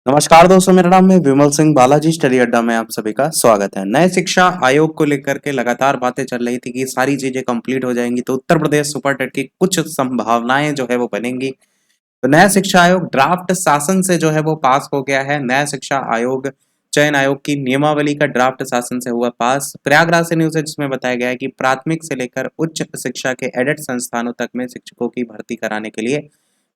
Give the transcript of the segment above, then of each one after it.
नमस्कार दोस्तों, मेरा नाम है विमल सिंह बालाजी। स्टडी अड्डा में आप सभी का स्वागत है। नए शिक्षा आयोग को लेकर के लगातार बातें चल रही थी कि सारी चीजें कंप्लीट हो जाएंगी तो उत्तर प्रदेश सुपर टेट की कुछ संभावनाएं जो है वो बनेंगी। तो नया शिक्षा आयोग ड्राफ्ट शासन से जो है वो पास हो गया है। नया शिक्षा आयोग चयन आयोग की नियमावली का ड्राफ्ट शासन से हुआ पास। प्रयागराज से न्यूज है जिसमें बताया गया है कि प्राथमिक से लेकर उच्च शिक्षा के एडेड संस्थानों तक में शिक्षकों की भर्ती कराने के लिए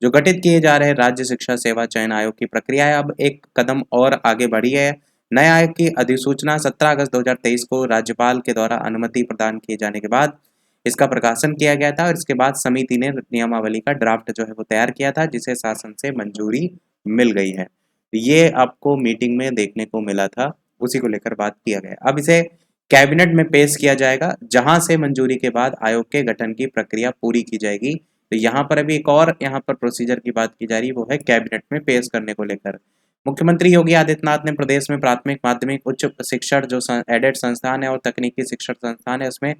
जो गठित किए जा रहे राज्य शिक्षा सेवा चयन आयोग की प्रक्रिया है अब एक कदम और आगे बढ़ी है। नए आयोग की अधिसूचना 17 अगस्त 2023 को राज्यपाल के द्वारा अनुमति प्रदान किए जाने के बाद इसका प्रकाशन किया गया था और इसके बाद समिति ने नियमावली का ड्राफ्ट जो है वो तैयार किया था जिसे शासन से मंजूरी मिल गई है। ये आपको मीटिंग में देखने को मिला था, उसी को लेकर बात किया गया। अब इसे कैबिनेट में पेश किया जाएगा जहां से मंजूरी के बाद आयोग के गठन की प्रक्रिया पूरी की जाएगी। तो यहाँ पर अभी एक और यहाँ पर प्रोसीजर की बात की जा रही है, वो है कैबिनेट में पेश करने को लेकर। मुख्यमंत्री योगी आदित्यनाथ ने प्रदेश में प्राथमिक माध्यमिक उच्च शिक्षण जो एडेड संस्थान है और तकनीकी शिक्षण संस्थान है उसमें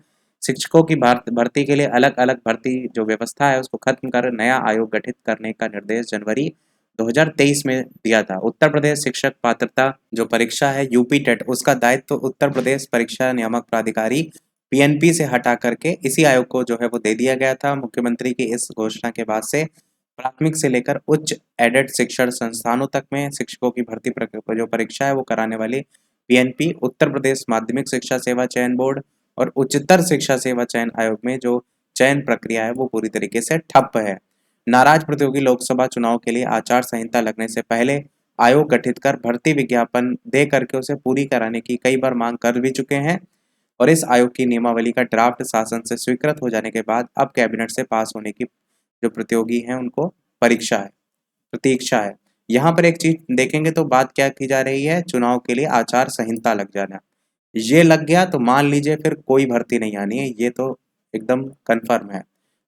शिक्षकों की भर्ती के लिए अलग अलग भर्ती जो व्यवस्था है उसको खत्म कर नया आयोग गठित करने का निर्देश जनवरी 2023 में दिया था। उत्तर प्रदेश शिक्षक पात्रता जो परीक्षा है यूपी टेट उसका दायित्व उत्तर प्रदेश परीक्षा नियामक प्राधिकारी पीएनपी से हटा करके इसी आयोग को जो है वो दे दिया गया था। मुख्यमंत्री की इस घोषणा के बाद से प्राथमिक से लेकर उच्च एडेड शिक्षण संस्थानों तक में शिक्षकों की भर्ती जो परीक्षा है वो कराने वाली पीएनपी, उत्तर प्रदेश माध्यमिक शिक्षा सेवा चयन बोर्ड और उच्चतर शिक्षा सेवा चयन आयोग में जो चयन प्रक्रिया है वो पूरी तरीके से ठप है। नाराज प्रतियोगी लोकसभा चुनाव के लिए आचार संहिता लगने से पहले आयोग गठित कर भर्ती विज्ञापन दे करके उसे पूरी कराने की कई बार मांग कर भी चुके हैं और इस आयोग की नियमावली का ड्राफ्ट शासन से स्वीकृत हो जाने के बाद अब कैबिनेट से पास होने की जो प्रतियोगी हैं उनको प्रतीक्षा है। यहाँ पर एक चीज देखेंगे तो बात क्या की जा रही है, चुनाव के लिए आचार संहिता लग जाना। ये लग गया तो मान लीजिए फिर कोई भर्ती नहीं आनी है, ये तो एकदम कन्फर्म है।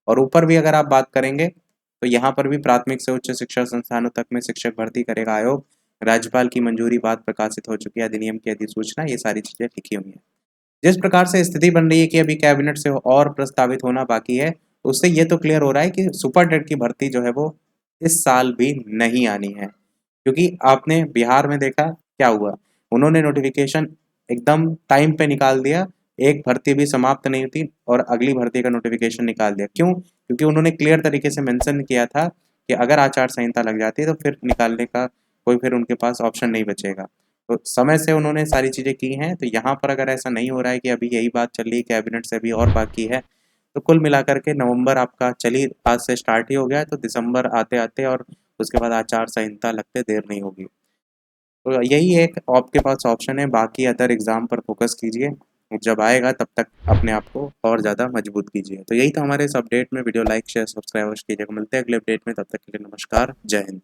और ऊपर भी अगर आप बात करेंगे तो यहाँ पर भी प्राथमिक से उच्च शिक्षा संस्थानों तक में शिक्षक भर्ती करेगा आयोग। राज्यपाल की मंजूरी बाद प्रकाशित हो चुकी है अधिनियम की अधिसूचना, ये सारी चीजें लिखी हुई है। जिस प्रकार से स्थिति बन रही है कि अभी कैबिनेट से और प्रस्तावित होना बाकी है, उससे ये तो क्लियर हो रहा है कि सुपर टेट की भर्ती जो है वो इस साल भी नहीं आनी है। क्योंकि आपने बिहार में देखा क्या हुआ, उन्होंने नोटिफिकेशन एकदम टाइम पे निकाल दिया, एक भर्ती भी समाप्त नहीं थी और अगली भर्ती का नोटिफिकेशन निकाल दिया। क्यों? क्योंकि उन्होंने क्लियर तरीके से मेंशन किया था कि अगर आचार संहिता लग जाती है तो फिर निकालने का कोई फिर उनके पास ऑप्शन नहीं बचेगा। तो समय से उन्होंने सारी चीज़ें की हैं। तो यहाँ पर अगर ऐसा नहीं हो रहा है कि अभी यही बात चल रही है कैबिनेट से अभी और बाकी है, तो कुल मिलाकर के नवंबर आपका चलिए आज से स्टार्ट ही हो गया है, तो दिसंबर आते आते और उसके बाद आचार संहिता लगते देर नहीं होगी। तो यही एक आपके पास ऑप्शन है, बाकी अदर एग्जाम पर फोकस कीजिए। जब आएगा तब तक अपने आप को और ज़्यादा मजबूत कीजिए। तो यही था हमारे इस अपडेट में। वीडियो लाइक शेयर सब्सक्राइब कीजिएगा। मिलते हैं अगले अपडेट में, तब तक के लिए नमस्कार, जय हिंद।